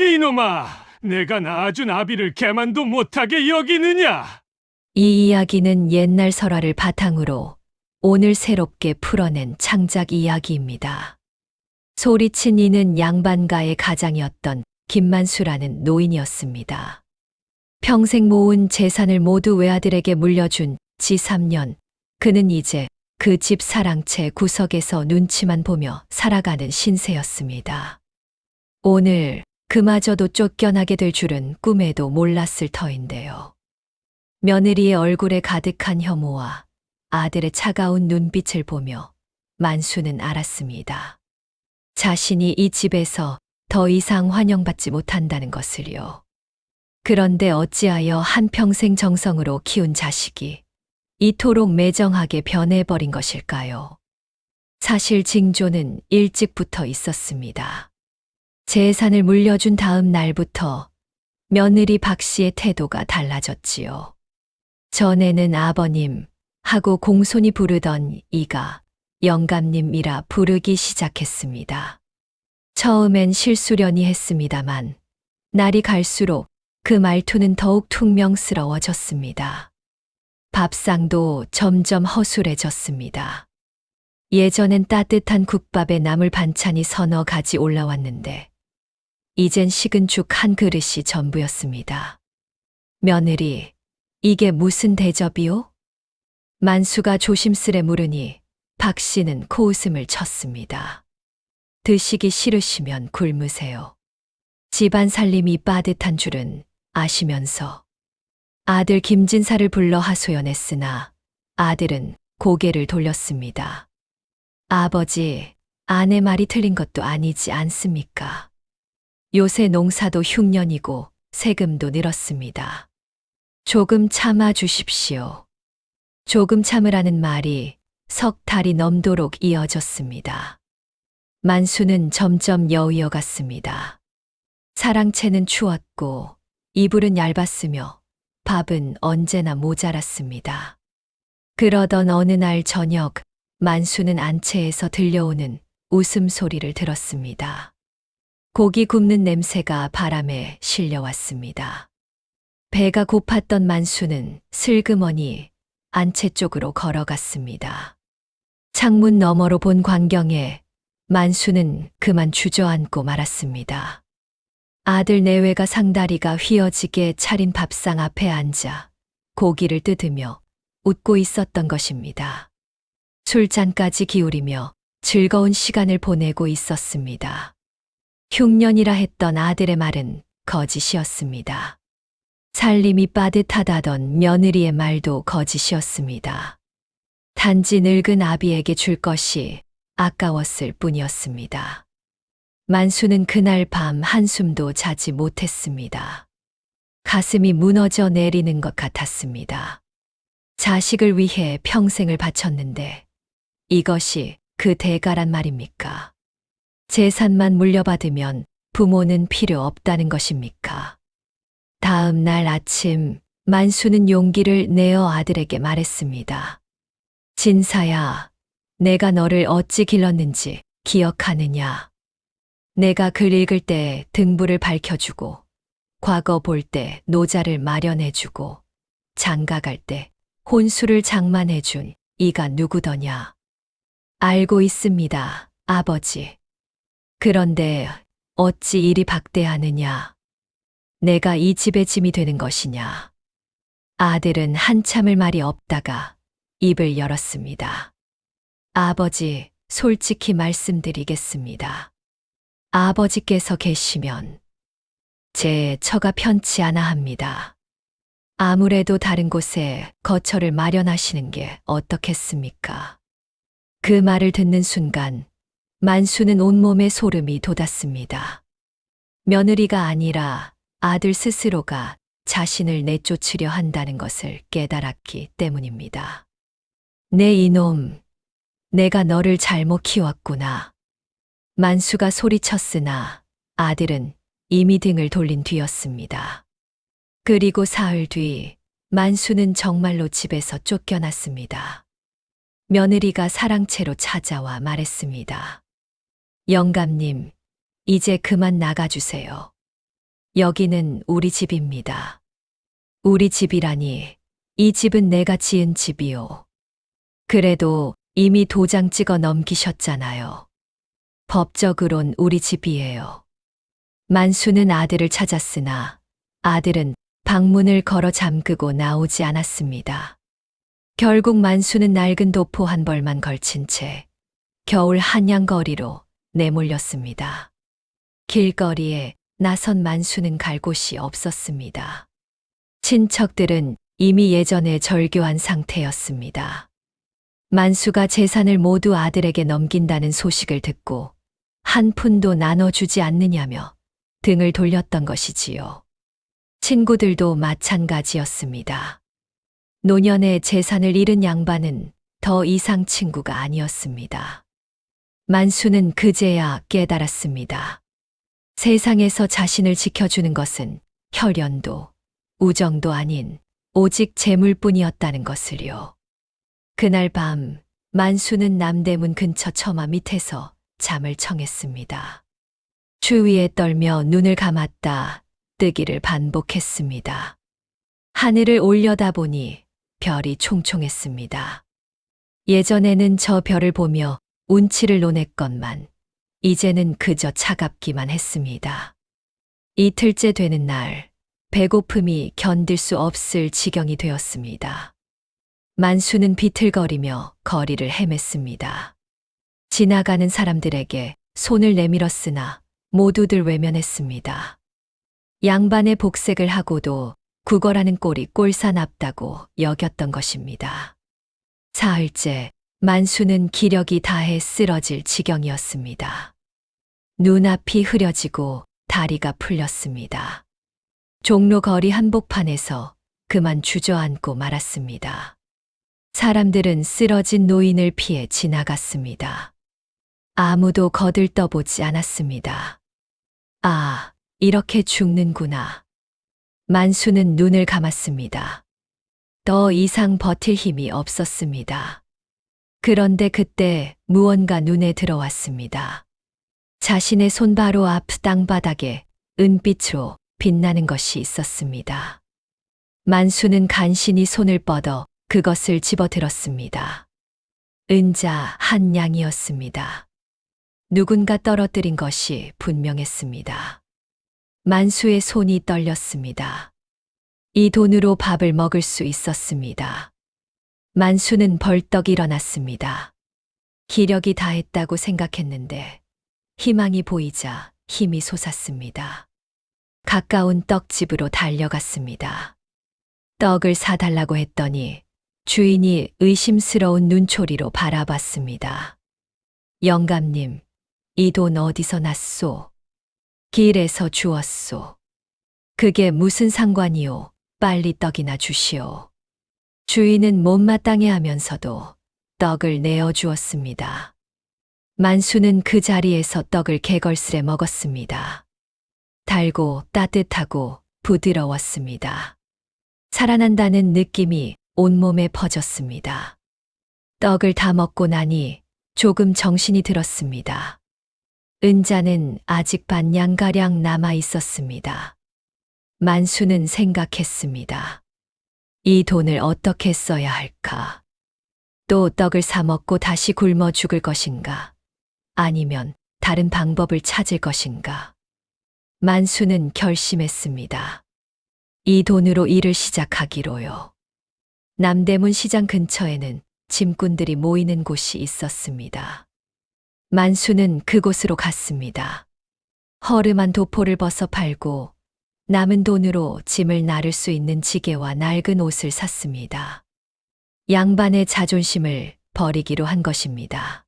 이놈아, 내가 낳아준 아비를 개만도 못하게 여기느냐? 이 이야기는 옛날 설화를 바탕으로 오늘 새롭게 풀어낸 창작 이야기입니다. 소리친 이는 양반가의 가장이었던 김만수라는 노인이었습니다. 평생 모은 재산을 모두 외아들에게 물려준 지 3년, 그는 이제 그 집 사랑채 구석에서 눈치만 보며 살아가는 신세였습니다. 오늘 그마저도 쫓겨나게 될 줄은 꿈에도 몰랐을 터인데요. 며느리의 얼굴에 가득한 혐오와 아들의 차가운 눈빛을 보며 만수는 알았습니다. 자신이 이 집에서 더 이상 환영받지 못한다는 것을요. 그런데 어찌하여 한평생 정성으로 키운 자식이 이토록 매정하게 변해버린 것일까요? 사실 징조는 일찍부터 있었습니다. 재산을 물려준 다음 날부터 며느리 박 씨의 태도가 달라졌지요. 전에는 아버님 하고 공손히 부르던 이가 영감님이라 부르기 시작했습니다. 처음엔 실수련이 했습니다만 날이 갈수록 그 말투는 더욱 퉁명스러워졌습니다. 밥상도 점점 허술해졌습니다. 예전엔 따뜻한 국밥에 나물 반찬이 서너 가지 올라왔는데 이젠 식은 죽 한 그릇이 전부였습니다. 며느리, 이게 무슨 대접이오? 만수가 조심스레 물으니 박 씨는 코웃음을 쳤습니다. 드시기 싫으시면 굶으세요. 집안 살림이 빠듯한 줄은 아시면서 아들 김진사를 불러 하소연했으나 아들은 고개를 돌렸습니다. 아버지, 아내 말이 틀린 것도 아니지 않습니까? 요새 농사도 흉년이고 세금도 늘었습니다. 조금 참아 주십시오. 조금 참으라는 말이 석 달이 넘도록 이어졌습니다. 만수는 점점 여위어갔습니다. 사랑채는 추웠고 이불은 얇았으며 밥은 언제나 모자랐습니다. 그러던 어느 날 저녁 만수는 안채에서 들려오는 웃음소리를 들었습니다. 고기 굽는 냄새가 바람에 실려왔습니다. 배가 고팠던 만수는 슬그머니 안채 쪽으로 걸어갔습니다. 창문 너머로 본 광경에 만수는 그만 주저앉고 말았습니다. 아들 내외가 상다리가 휘어지게 차린 밥상 앞에 앉아 고기를 뜯으며 웃고 있었던 것입니다. 술잔까지 기울이며 즐거운 시간을 보내고 있었습니다. 흉년이라 했던 아들의 말은 거짓이었습니다. 살림이 빠듯하다던 며느리의 말도 거짓이었습니다. 단지 늙은 아비에게 줄 것이 아까웠을 뿐이었습니다. 만수는 그날 밤 한숨도 자지 못했습니다. 가슴이 무너져 내리는 것 같았습니다. 자식을 위해 평생을 바쳤는데 이것이 그 대가란 말입니까? 재산만 물려받으면 부모는 필요 없다는 것입니까? 다음 날 아침 만수는 용기를 내어 아들에게 말했습니다. 진사야, 내가 너를 어찌 길렀는지 기억하느냐? 내가 글 읽을 때 등불을 밝혀주고, 과거 볼 때 노자를 마련해주고, 장가갈 때 혼수를 장만해준 이가 누구더냐? 알고 있습니다, 아버지. 그런데 어찌 이리 박대하느냐? 내가 이 집의 짐이 되는 것이냐? 아들은 한참을 말이 없다가 입을 열었습니다. 아버지, 솔직히 말씀드리겠습니다. 아버지께서 계시면 제 처가 편치 않아 합니다. 아무래도 다른 곳에 거처를 마련하시는 게 어떻겠습니까? 그 말을 듣는 순간 만수는 온몸에 소름이 돋았습니다. 며느리가 아니라 아들 스스로가 자신을 내쫓으려 한다는 것을 깨달았기 때문입니다. 내 이놈, 내가 너를 잘못 키웠구나. 만수가 소리쳤으나 아들은 이미 등을 돌린 뒤였습니다. 그리고 사흘 뒤 만수는 정말로 집에서 쫓겨났습니다. 며느리가 사랑채로 찾아와 말했습니다. 영감님, 이제 그만 나가주세요. 여기는 우리 집입니다. 우리 집이라니, 이 집은 내가 지은 집이요. 그래도 이미 도장 찍어 넘기셨잖아요. 법적으론 우리 집이에요. 만수는 아들을 찾았으나 아들은 방문을 걸어 잠그고 나오지 않았습니다. 결국 만수는 낡은 도포 한 벌만 걸친 채 겨울 한양거리로 내몰렸습니다. 길거리에 나선 만수는 갈 곳이 없었습니다. 친척들은 이미 예전에 절교한 상태였습니다. 만수가 재산을 모두 아들에게 넘긴다는 소식을 듣고 한 푼도 나눠주지 않느냐며 등을 돌렸던 것이지요. 친구들도 마찬가지였습니다. 노년에 재산을 잃은 양반은 더 이상 친구가 아니었습니다. 만수는 그제야 깨달았습니다. 세상에서 자신을 지켜주는 것은 혈연도, 우정도 아닌 오직 재물뿐이었다는 것을요. 그날 밤 만수는 남대문 근처 처마 밑에서 잠을 청했습니다. 추위에 떨며 눈을 감았다 뜨기를 반복했습니다. 하늘을 올려다보니 별이 총총했습니다. 예전에는 저 별을 보며 운치를 논했건만 이제는 그저 차갑기만 했습니다. 이틀째 되는 날 배고픔이 견딜 수 없을 지경이 되었습니다. 만수는 비틀거리며 거리를 헤맸습니다. 지나가는 사람들에게 손을 내밀었으나 모두들 외면했습니다. 양반의 복색을 하고도 구걸하는 꼴이 꼴사납다고 여겼던 것입니다. 사흘째 만수는 기력이 다해 쓰러질 지경이었습니다. 눈앞이 흐려지고 다리가 풀렸습니다. 종로 거리 한복판에서 그만 주저앉고 말았습니다. 사람들은 쓰러진 노인을 피해 지나갔습니다. 아무도 거들떠보지 않았습니다. 아, 이렇게 죽는구나. 만수는 눈을 감았습니다. 더 이상 버틸 힘이 없었습니다. 그런데 그때 무언가 눈에 들어왔습니다. 자신의 손 바로 앞 땅바닥에 은빛으로 빛나는 것이 있었습니다. 만수는 간신히 손을 뻗어 그것을 집어들었습니다. 은자 한 양이었습니다. 누군가 떨어뜨린 것이 분명했습니다. 만수의 손이 떨렸습니다. 이 돈으로 밥을 먹을 수 있었습니다. 만수는 벌떡 일어났습니다. 기력이 다했다고 생각했는데 희망이 보이자 힘이 솟았습니다. 가까운 떡집으로 달려갔습니다. 떡을 사달라고 했더니 주인이 의심스러운 눈초리로 바라봤습니다. 영감님, 이 돈 어디서 났소? 길에서 주웠소. 그게 무슨 상관이오? 빨리 떡이나 주시오. 주인은 못마땅해 하면서도 떡을 내어주었습니다. 만수는 그 자리에서 떡을 개걸스레 먹었습니다. 달고 따뜻하고 부드러웠습니다. 살아난다는 느낌이 온몸에 퍼졌습니다. 떡을 다 먹고 나니 조금 정신이 들었습니다. 은자는 아직 반냥가량 남아 있었습니다. 만수는 생각했습니다. 이 돈을 어떻게 써야 할까? 또 떡을 사 먹고 다시 굶어 죽을 것인가? 아니면 다른 방법을 찾을 것인가? 만수는 결심했습니다. 이 돈으로 일을 시작하기로요. 남대문 시장 근처에는 짐꾼들이 모이는 곳이 있었습니다. 만수는 그곳으로 갔습니다. 허름한 도포를 벗어 팔고 남은 돈으로 짐을 나를 수 있는 지게와 낡은 옷을 샀습니다. 양반의 자존심을 버리기로 한 것입니다.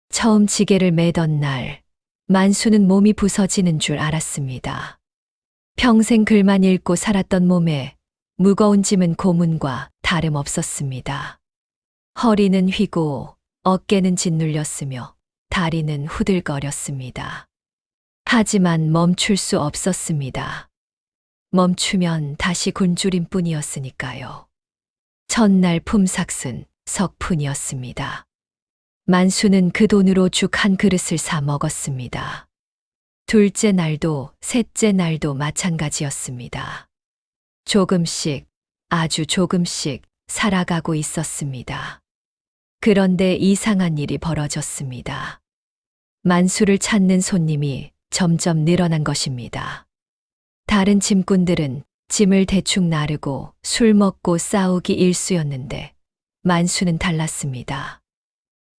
처음 지게를 매던 날, 만수는 몸이 부서지는 줄 알았습니다. 평생 글만 읽고 살았던 몸에 무거운 짐은 고문과 다름없었습니다. 허리는 휘고 어깨는 짓눌렸으며 다리는 후들거렸습니다. 하지만 멈출 수 없었습니다. 멈추면 다시 굶주림 뿐이었으니까요. 첫날 품삯은 석푼이었습니다. 만수는 그 돈으로 죽 한 그릇을 사 먹었습니다. 둘째 날도 셋째 날도 마찬가지였습니다. 조금씩, 아주 조금씩 살아가고 있었습니다. 그런데 이상한 일이 벌어졌습니다. 만수를 찾는 손님이 점점 늘어난 것입니다. 다른 짐꾼들은 짐을 대충 나르고 술 먹고 싸우기 일쑤였는데 만수는 달랐습니다.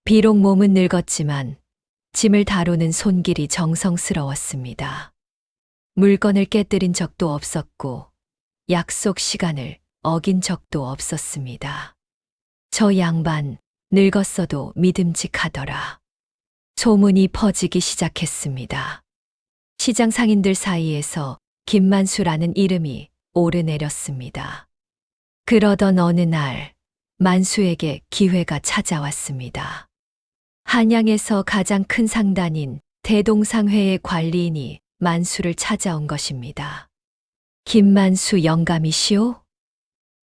비록 몸은 늙었지만 짐을 다루는 손길이 정성스러웠습니다. 물건을 깨뜨린 적도 없었고 약속 시간을 어긴 적도 없었습니다. 저 양반 늙었어도 믿음직하더라. 소문이 퍼지기 시작했습니다. 시장 상인들 사이에서 김만수라는 이름이 오르내렸습니다. 그러던 어느 날 만수에게 기회가 찾아왔습니다. 한양에서 가장 큰 상단인 대동상회의 관리인이 만수를 찾아온 것입니다. 김만수 영감이시오?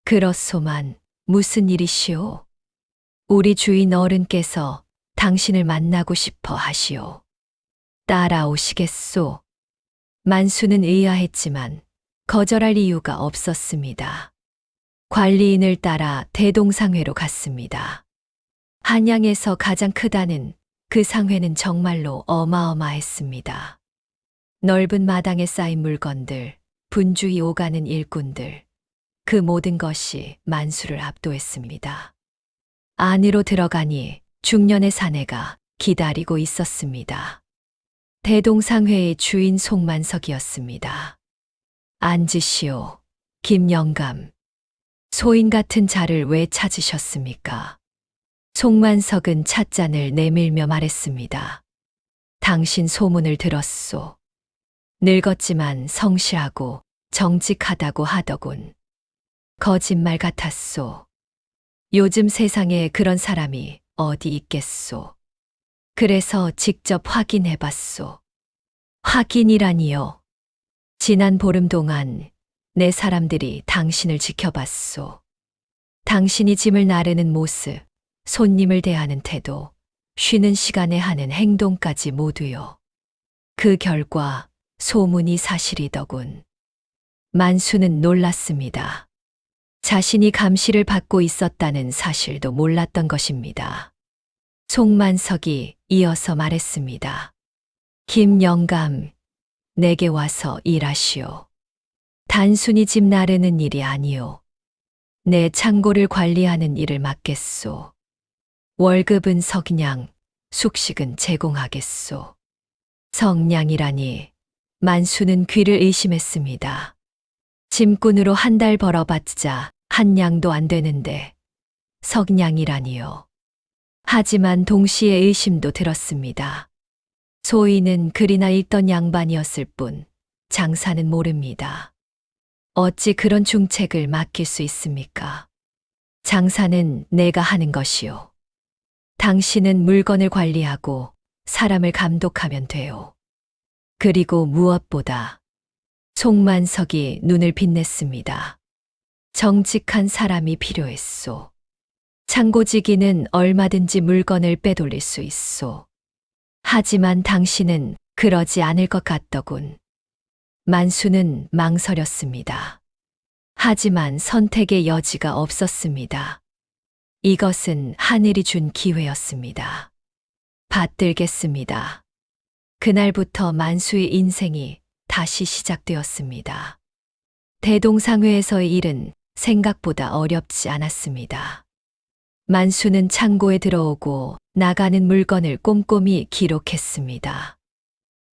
그렇소만 무슨 일이시오? 우리 주인 어른께서 당신을 만나고 싶어 하시오. 따라오시겠소? 만수는 의아했지만 거절할 이유가 없었습니다. 관리인을 따라 대동상회로 갔습니다. 한양에서 가장 크다는 그 상회는 정말로 어마어마했습니다. 넓은 마당에 쌓인 물건들, 분주히 오가는 일꾼들, 그 모든 것이 만수를 압도했습니다. 안으로 들어가니 중년의 사내가 기다리고 있었습니다. 대동상회의 주인 송만석이었습니다. 앉으시오, 김영감. 소인 같은 자를 왜 찾으셨습니까? 송만석은 찻잔을 내밀며 말했습니다. 당신 소문을 들었소. 늙었지만 성실하고 정직하다고 하더군. 거짓말 같았소. 요즘 세상에 그런 사람이 어디 있겠소. 그래서 직접 확인해봤소. 확인이라니요. 지난 보름 동안 내 사람들이 당신을 지켜봤소. 당신이 짐을 나르는 모습, 손님을 대하는 태도, 쉬는 시간에 하는 행동까지 모두요. 그 결과 소문이 사실이더군. 만수는 놀랐습니다. 자신이 감시를 받고 있었다는 사실도 몰랐던 것입니다. 송만석이 이어서 말했습니다. 김영감, 내게 와서 일하시오. 단순히 짐 나르는 일이 아니오. 내 창고를 관리하는 일을 맡겠소. 월급은 석량, 숙식은 제공하겠소. 석량이라니 만수는 귀를 의심했습니다. 짐꾼으로 한 달 벌어봤자 한 냥도 안 되는데 석량이라니요. 하지만 동시에 의심도 들었습니다. 소인은 글이나 읽던 양반이었을 뿐 장사는 모릅니다. 어찌 그런 중책을 맡길 수 있습니까? 장사는 내가 하는 것이요. 당신은 물건을 관리하고 사람을 감독하면 돼요. 그리고 무엇보다 송만석이 눈을 빛냈습니다. 정직한 사람이 필요했소. 창고지기는 얼마든지 물건을 빼돌릴 수 있소. 하지만 당신은 그러지 않을 것 같더군. 만수는 망설였습니다. 하지만 선택의 여지가 없었습니다. 이것은 하늘이 준 기회였습니다. 받들겠습니다. 그날부터 만수의 인생이 다시 시작되었습니다. 대동상회에서의 일은 생각보다 어렵지 않았습니다. 만수는 창고에 들어오고 나가는 물건을 꼼꼼히 기록했습니다.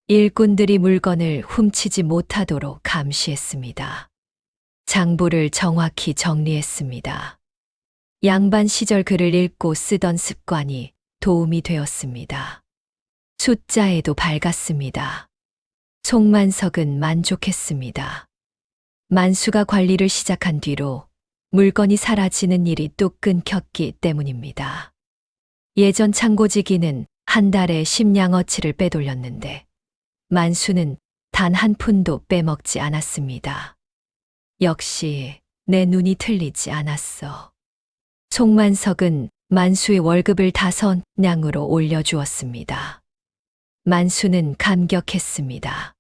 일꾼들이 물건을 훔치지 못하도록 감시했습니다. 장부를 정확히 정리했습니다. 양반 시절 글을 읽고 쓰던 습관이 도움이 되었습니다. 숫자에도 밝았습니다. 송만석은 만족했습니다. 만수가 관리를 시작한 뒤로 물건이 사라지는 일이 뚝 끊겼기 때문입니다. 예전 창고지기는 한 달에 10냥어치를 빼돌렸는데 만수는 단 한 푼도 빼먹지 않았습니다. 역시 내 눈이 틀리지 않았어. 송만석은 만수의 월급을 5냥으로 올려주었습니다. 만수는 감격했습니다.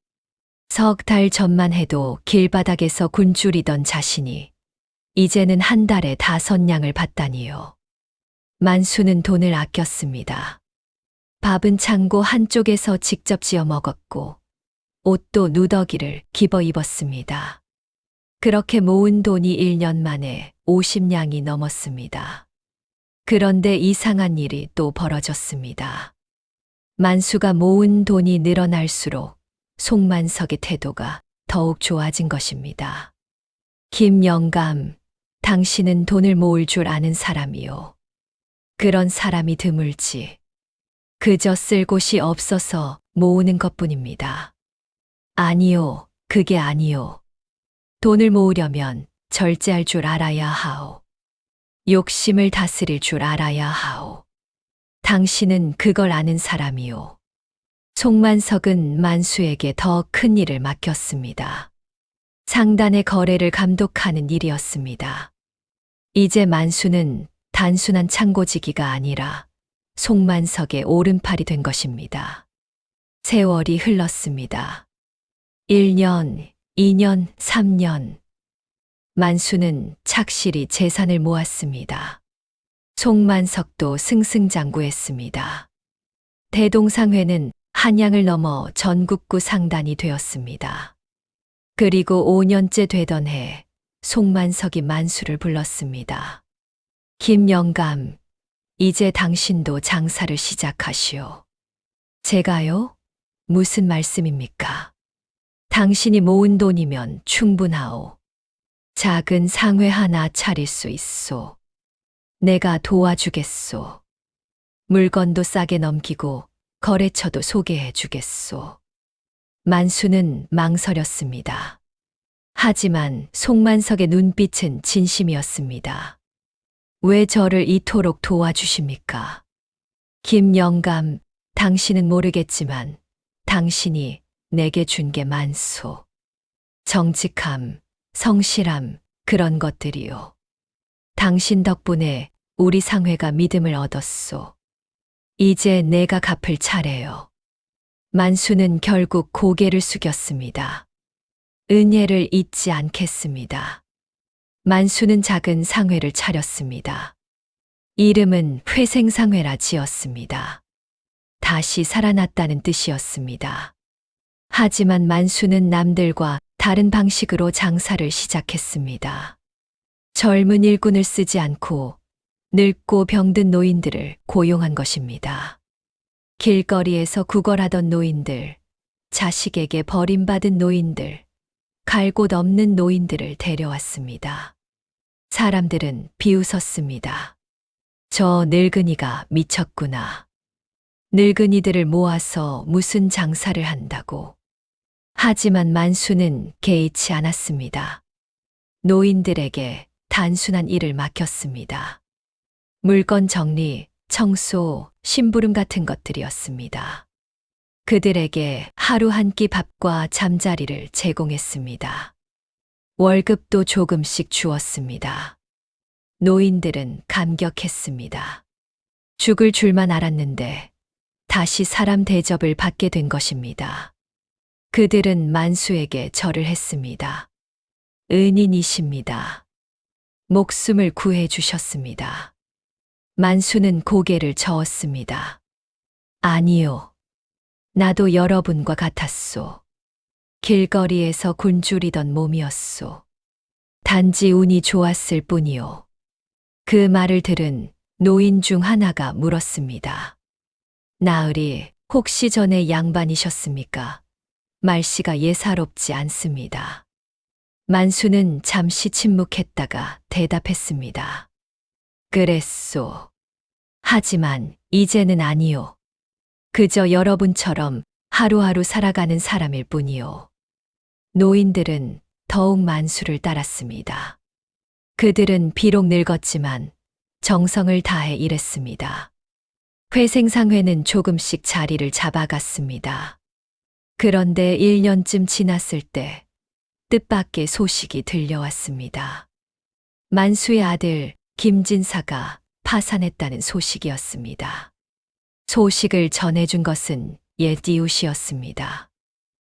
석 달 전만 해도 길바닥에서 굶주리던 자신이 이제는 한 달에 5냥을 받다니요. 만수는 돈을 아꼈습니다. 밥은 창고 한쪽에서 직접 지어 먹었고 옷도 누더기를 기버 입었습니다. 그렇게 모은 돈이 1년 만에 50냥이 넘었습니다. 그런데 이상한 일이 또 벌어졌습니다. 만수가 모은 돈이 늘어날수록 송만석의 태도가 더욱 좋아진 것입니다. 김영감, 당신은 돈을 모을 줄 아는 사람이요. 그런 사람이 드물지. 그저 쓸 곳이 없어서 모으는 것뿐입니다. 아니요, 그게 아니요. 돈을 모으려면 절제할 줄 알아야 하오. 욕심을 다스릴 줄 알아야 하오. 당신은 그걸 아는 사람이요. 송만석은 만수에게 더 큰 일을 맡겼습니다. 상단의 거래를 감독하는 일이었습니다. 이제 만수는 단순한 창고지기가 아니라 송만석의 오른팔이 된 것입니다. 세월이 흘렀습니다. 1년, 2년, 3년. 만수는 착실히 재산을 모았습니다. 송만석도 승승장구했습니다. 대동상회는 한양을 넘어 전국구 상단이 되었습니다. 그리고 5년째 되던 해 송만석이 만수를 불렀습니다. 김영감, 이제 당신도 장사를 시작하시오. 제가요? 무슨 말씀입니까? 당신이 모은 돈이면 충분하오. 작은 상회 하나 차릴 수 있소. 내가 도와주겠소. 물건도 싸게 넘기고 거래처도 소개해 주겠소. 만수는 망설였습니다. 하지만 송만석의 눈빛은 진심이었습니다. 왜 저를 이토록 도와주십니까? 김영감, 당신은 모르겠지만 당신이 내게 준 게 많소. 정직함, 성실함, 그런 것들이요. 당신 덕분에 우리 상회가 믿음을 얻었소. 이제 내가 갚을 차례요. 만수는 결국 고개를 숙였습니다. 은혜를 잊지 않겠습니다. 만수는 작은 상회를 차렸습니다. 이름은 회생상회라 지었습니다. 다시 살아났다는 뜻이었습니다. 하지만 만수는 남들과 다른 방식으로 장사를 시작했습니다. 젊은 일꾼을 쓰지 않고 늙고 병든 노인들을 고용한 것입니다. 길거리에서 구걸하던 노인들, 자식에게 버림받은 노인들, 갈 곳 없는 노인들을 데려왔습니다. 사람들은 비웃었습니다. 저 늙은이가 미쳤구나. 늙은이들을 모아서 무슨 장사를 한다고. 하지만 만수는 개의치 않았습니다. 노인들에게 단순한 일을 맡겼습니다. 물건 정리, 청소, 심부름 같은 것들이었습니다. 그들에게 하루 한 끼 밥과 잠자리를 제공했습니다. 월급도 조금씩 주었습니다. 노인들은 감격했습니다. 죽을 줄만 알았는데 다시 사람 대접을 받게 된 것입니다. 그들은 만수에게 절을 했습니다. 은인이십니다. 목숨을 구해 주셨습니다. 만수는 고개를 저었습니다. 아니요. 나도 여러분과 같았소. 길거리에서 굶주리던 몸이었소. 단지 운이 좋았을 뿐이요. 그 말을 들은 노인 중 하나가 물었습니다. 나으리, 혹시 전에 양반이셨습니까? 말씨가 예사롭지 않습니다. 만수는 잠시 침묵했다가 대답했습니다. 그랬소. 하지만 이제는 아니요. 그저 여러분처럼 하루하루 살아가는 사람일 뿐이요. 노인들은 더욱 만수를 따랐습니다. 그들은 비록 늙었지만 정성을 다해 일했습니다. 회생상회는 조금씩 자리를 잡아갔습니다. 그런데 1년쯤 지났을 때 뜻밖의 소식이 들려왔습니다. 만수의 아들 김진사가 파산했다는 소식이었습니다. 소식을 전해준 것은 옛 이웃이었습니다.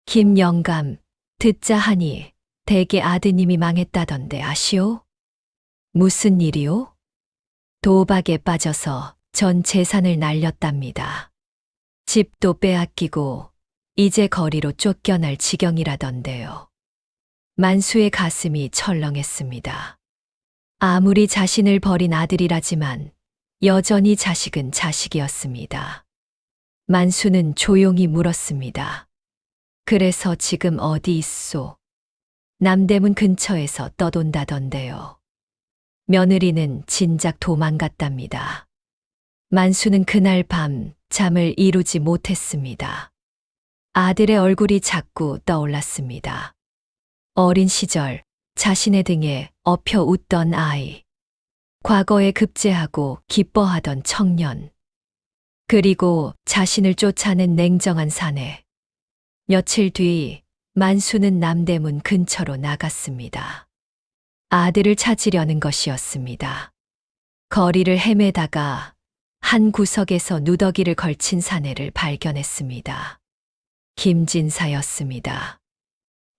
김영감, 듣자 하니 댁의 아드님이 망했다던데 아시오? 무슨 일이오? 도박에 빠져서 전 재산을 날렸답니다. 집도 빼앗기고 이제 거리로 쫓겨날 지경이라던데요. 만수의 가슴이 철렁했습니다. 아무리 자신을 버린 아들이라지만 여전히 자식은 자식이었습니다. 만수는 조용히 물었습니다. 그래서 지금 어디 있소? 남대문 근처에서 떠돈다던데요. 며느리는 진작 도망갔답니다. 만수는 그날 밤 잠을 이루지 못했습니다. 아들의 얼굴이 자꾸 떠올랐습니다. 어린 시절 자신의 등에 엎혀 웃던 아이, 과거에 급제하고 기뻐하던 청년, 그리고 자신을 쫓아낸 냉정한 사내. 며칠 뒤 만수는 남대문 근처로 나갔습니다. 아들을 찾으려는 것이었습니다. 거리를 헤매다가 한 구석에서 누더기를 걸친 사내를 발견했습니다. 김진사였습니다.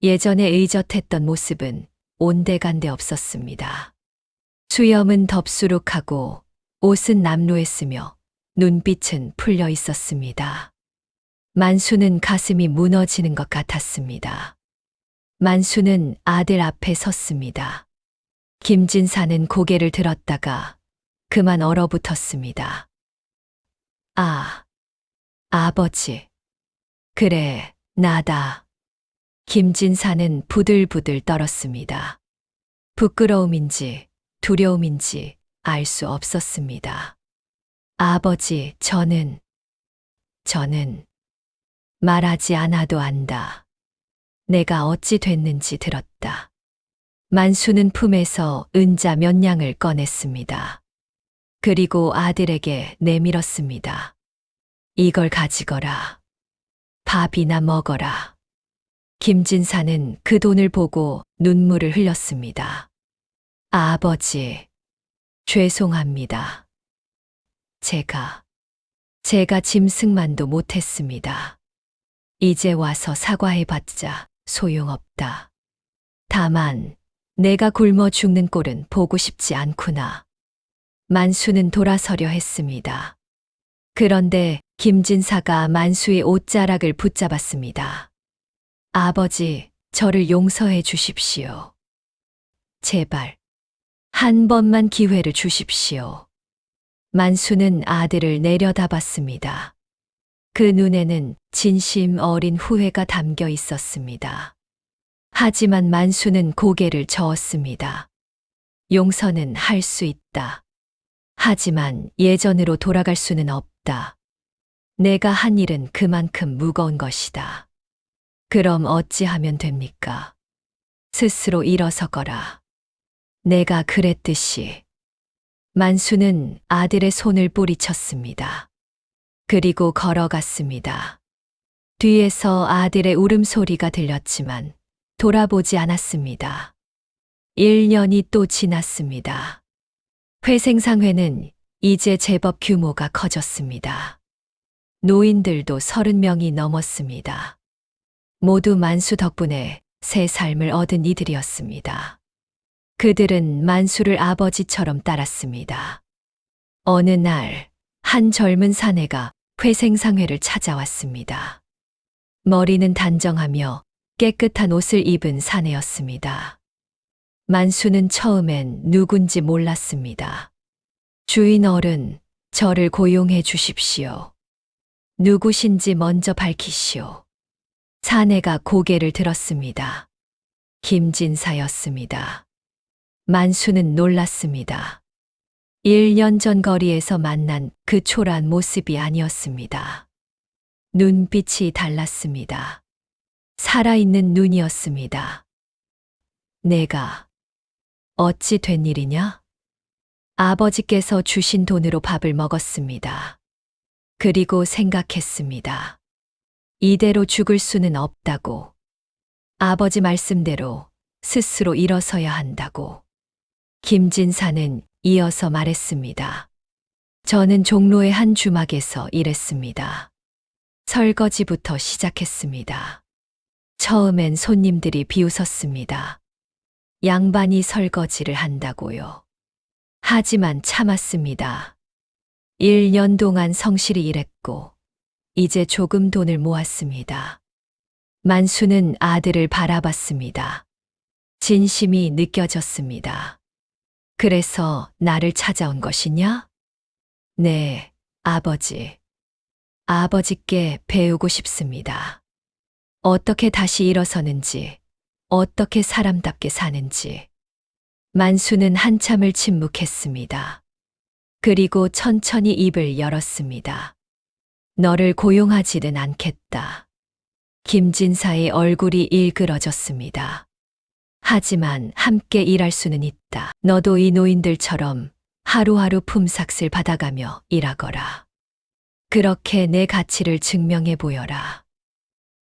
예전에 의젓했던 모습은 온데간데 없었습니다. 수염은 덥수룩하고 옷은 남루했으며 눈빛은 풀려 있었습니다. 만수는 가슴이 무너지는 것 같았습니다. 만수는 아들 앞에 섰습니다. 김진사는 고개를 들었다가 그만 얼어붙었습니다. 아버지. 그래, 나다. 김진사는 부들부들 떨었습니다. 부끄러움인지 두려움인지 알 수 없었습니다. 아버지, 저는 말하지 않아도 안다. 내가 어찌 됐는지 들었다. 만수는 품에서 은자 몇 냥을 꺼냈습니다. 그리고 아들에게 내밀었습니다. 이걸 가지거라. 밥이나 먹어라. 김진사는 그 돈을 보고 눈물을 흘렸습니다. 아버지, 죄송합니다. 제가 짐승만도 못했습니다. 이제 와서 사과해봤자 소용없다. 다만 내가 굶어 죽는 꼴은 보고 싶지 않구나. 만수는 돌아서려 했습니다. 그런데 김진사가 만수의 옷자락을 붙잡았습니다. 아버지, 저를 용서해 주십시오. 제발, 한 번만 기회를 주십시오. 만수는 아들을 내려다봤습니다. 그 눈에는 진심 어린 후회가 담겨 있었습니다. 하지만 만수는 고개를 저었습니다. 용서는 할 수 있다. 하지만 예전으로 돌아갈 수는 없다. 내가 한 일은 그만큼 무거운 것이다. 그럼 어찌하면 됩니까? 스스로 일어서거라. 내가 그랬듯이. 만수는 아들의 손을 뿌리쳤습니다. 그리고 걸어갔습니다. 뒤에서 아들의 울음소리가 들렸지만 돌아보지 않았습니다. 1년이 또 지났습니다. 회생상회는 이제 제법 규모가 커졌습니다. 노인들도 30명이 넘었습니다. 모두 만수 덕분에 새 삶을 얻은 이들이었습니다. 그들은 만수를 아버지처럼 따랐습니다. 어느 날, 한 젊은 사내가 회생상회를 찾아왔습니다. 머리는 단정하며 깨끗한 옷을 입은 사내였습니다. 만수는 처음엔 누군지 몰랐습니다. 주인 어른, 저를 고용해 주십시오. 누구신지 먼저 밝히시오. 사내가 고개를 들었습니다. 김진사였습니다. 만수는 놀랐습니다. 1년 전 거리에서 만난 그 초라한 모습이 아니었습니다. 눈빛이 달랐습니다. 살아있는 눈이었습니다. 내가 어찌 된 일이냐? 아버지께서 주신 돈으로 밥을 먹었습니다. 그리고 생각했습니다. 이대로 죽을 수는 없다고. 아버지 말씀대로 스스로 일어서야 한다고. 김진사는 이어서 말했습니다. 저는 종로의 한 주막에서 일했습니다. 설거지부터 시작했습니다. 처음엔 손님들이 비웃었습니다. 양반이 설거지를 한다고요. 하지만 참았습니다. 1년 동안 성실히 일했고, 이제 조금 돈을 모았습니다. 만수는 아들을 바라봤습니다. 진심이 느껴졌습니다. 그래서 나를 찾아온 것이냐? 네, 아버지. 아버지께 배우고 싶습니다. 어떻게 다시 일어서는지, 어떻게 사람답게 사는지. 만수는 한참을 침묵했습니다. 그리고 천천히 입을 열었습니다. 너를 고용하지는 않겠다. 김진사의 얼굴이 일그러졌습니다. 하지만 함께 일할 수는 있다. 너도 이 노인들처럼 하루하루 품삯을 받아가며 일하거라. 그렇게 내 가치를 증명해 보여라.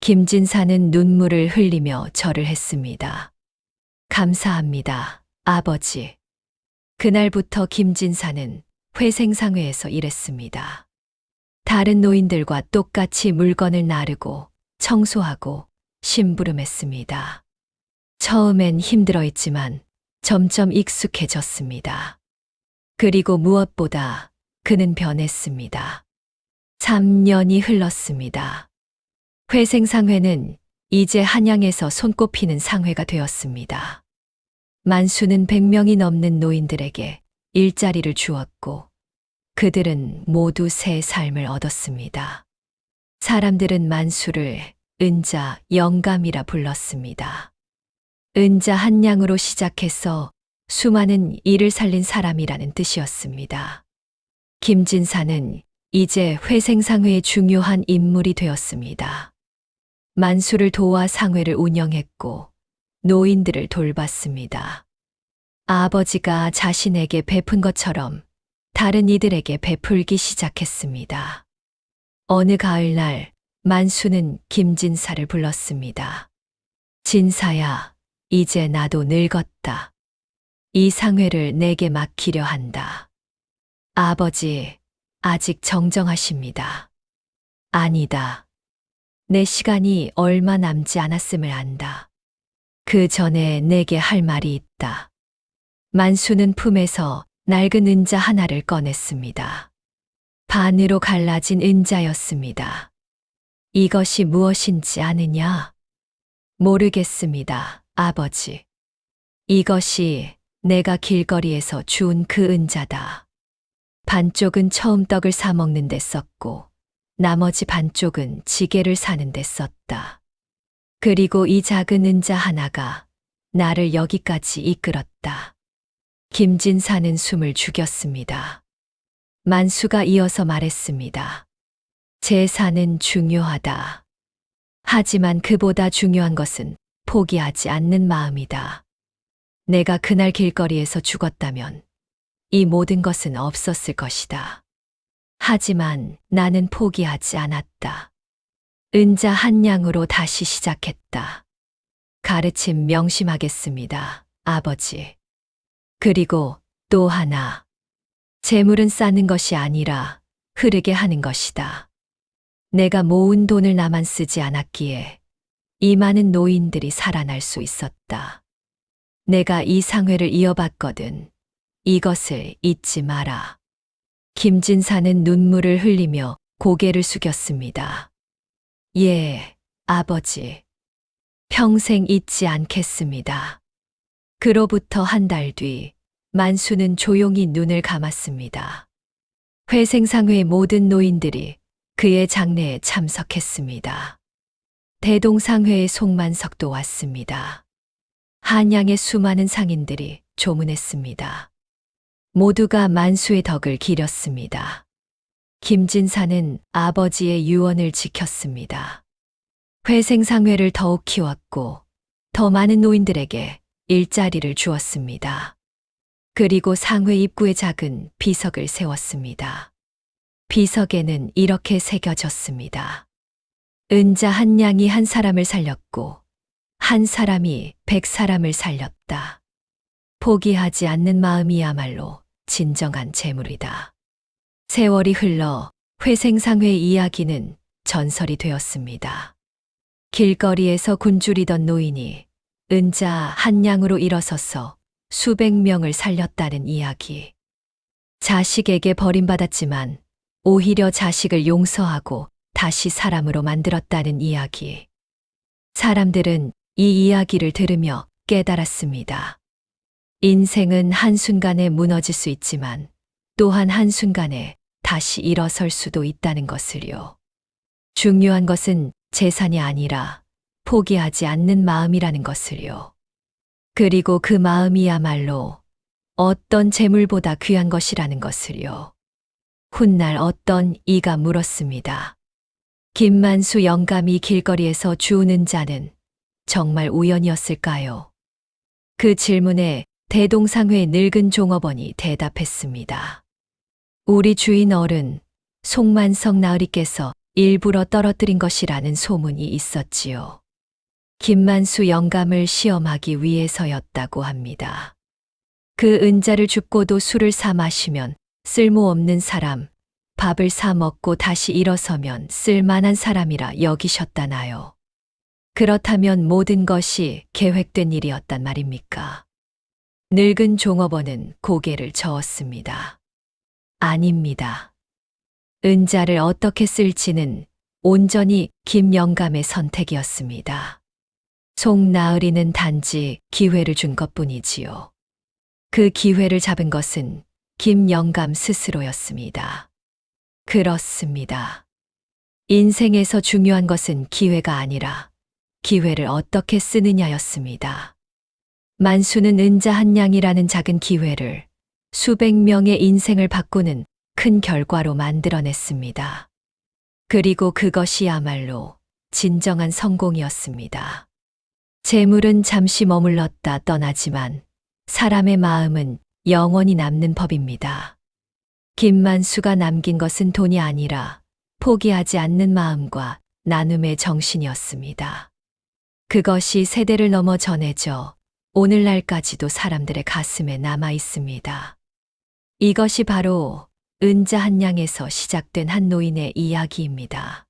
김진사는 눈물을 흘리며 절을 했습니다. 감사합니다, 아버지. 그날부터 김진사는 회생상회에서 일했습니다. 다른 노인들과 똑같이 물건을 나르고 청소하고 심부름했습니다. 처음엔 힘들어 했지만 점점 익숙해졌습니다. 그리고 무엇보다 그는 변했습니다. 3년이 흘렀습니다. 회생상회는 이제 한양에서 손꼽히는 상회가 되었습니다. 만수는 100명이 넘는 노인들에게 일자리를 주었고 그들은 모두 새 삶을 얻었습니다. 사람들은 만수를 은자 영감이라 불렀습니다. 은자 한 양으로 시작해서 수많은 일을 살린 사람이라는 뜻이었습니다. 김진사는 이제 회생상회의 중요한 인물이 되었습니다. 만수를 도와 상회를 운영했고 노인들을 돌봤습니다. 아버지가 자신에게 베푼 것처럼 다른 이들에게 베풀기 시작했습니다. 어느 가을날 만수는 김진사를 불렀습니다. 진사야, 이제 나도 늙었다. 이 상회를 내게 맡기려 한다. 아버지, 아직 정정하십니다. 아니다. 내 시간이 얼마 남지 않았음을 안다. 그 전에 내게 할 말이 있다. 만수는 품에서 낡은 은자 하나를 꺼냈습니다. 반으로 갈라진 은자였습니다. 이것이 무엇인지 아느냐? 모르겠습니다, 아버지. 이것이 내가 길거리에서 주운 그 은자다. 반쪽은 처음 떡을 사 먹는 데 썼고, 나머지 반쪽은 지게를 사는 데 썼다. 그리고 이 작은 은자 하나가 나를 여기까지 이끌었다. 김진사는 숨을 죽였습니다. 만수가 이어서 말했습니다. 재산은 중요하다. 하지만 그보다 중요한 것은 포기하지 않는 마음이다. 내가 그날 길거리에서 죽었다면 이 모든 것은 없었을 것이다. 하지만 나는 포기하지 않았다. 은자 한 양으로 다시 시작했다. 가르침 명심하겠습니다, 아버지. 그리고 또 하나. 재물은 쌓는 것이 아니라 흐르게 하는 것이다. 내가 모은 돈을 나만 쓰지 않았기에 이 많은 노인들이 살아날 수 있었다. 내가 이 상회를 이어봤거든. 이것을 잊지 마라. 김진사는 눈물을 흘리며 고개를 숙였습니다. 예, 아버지. 평생 잊지 않겠습니다. 그로부터 한 달 뒤, 만수는 조용히 눈을 감았습니다. 회생상회의 모든 노인들이 그의 장례에 참석했습니다. 대동상회의 송만석도 왔습니다. 한양의 수많은 상인들이 조문했습니다. 모두가 만수의 덕을 기렸습니다. 김진사는 아버지의 유언을 지켰습니다. 회생상회를 더욱 키웠고 더 많은 노인들에게 일자리를 주었습니다. 그리고 상회 입구에 작은 비석을 세웠습니다. 비석에는 이렇게 새겨졌습니다. 은자 한 양이 한 사람을 살렸고 한 사람이 100사람을 살렸다. 포기하지 않는 마음이야말로 진정한 재물이다. 세월이 흘러 회생상회의 이야기는 전설이 되었습니다. 길거리에서 굶주리던 노인이 은자 한 양으로 일어서서 수백 명을 살렸다는 이야기. 자식에게 버림받았지만 오히려 자식을 용서하고 다시 사람으로 만들었다는 이야기. 사람들은 이 이야기를 들으며 깨달았습니다. 인생은 한순간에 무너질 수 있지만 또한 한순간에 다시 일어설 수도 있다는 것을요. 중요한 것은 재산이 아니라 포기하지 않는 마음이라는 것을요. 그리고 그 마음이야말로 어떤 재물보다 귀한 것이라는 것을요. 훗날 어떤 이가 물었습니다. 김만수 영감이 길거리에서 주우는 자는 정말 우연이었을까요? 그 질문에 대동상회 늙은 종업원이 대답했습니다. 우리 주인 어른 송만석 나으리께서 일부러 떨어뜨린 것이라는 소문이 있었지요. 김만수 영감을 시험하기 위해서였다고 합니다. 그 은자를 줍고도 술을 사 마시면 쓸모없는 사람, 밥을 사 먹고 다시 일어서면 쓸만한 사람이라 여기셨다나요. 그렇다면 모든 것이 계획된 일이었단 말입니까? 늙은 종업원은 고개를 저었습니다. 아닙니다. 은자를 어떻게 쓸지는 온전히 김영감의 선택이었습니다. 송나으리는 단지 기회를 준 것뿐이지요. 그 기회를 잡은 것은 김영감 스스로였습니다. 그렇습니다. 인생에서 중요한 것은 기회가 아니라 기회를 어떻게 쓰느냐였습니다. 만수는 은자 한 양이라는 작은 기회를 수백 명의 인생을 바꾸는 큰 결과로 만들어냈습니다. 그리고 그것이야말로 진정한 성공이었습니다. 재물은 잠시 머물렀다 떠나지만 사람의 마음은 영원히 남는 법입니다. 김만수가 남긴 것은 돈이 아니라 포기하지 않는 마음과 나눔의 정신이었습니다. 그것이 세대를 넘어 전해져 오늘날까지도 사람들의 가슴에 남아 있습니다. 이것이 바로 은자 한 양에서 시작된 한 노인의 이야기입니다.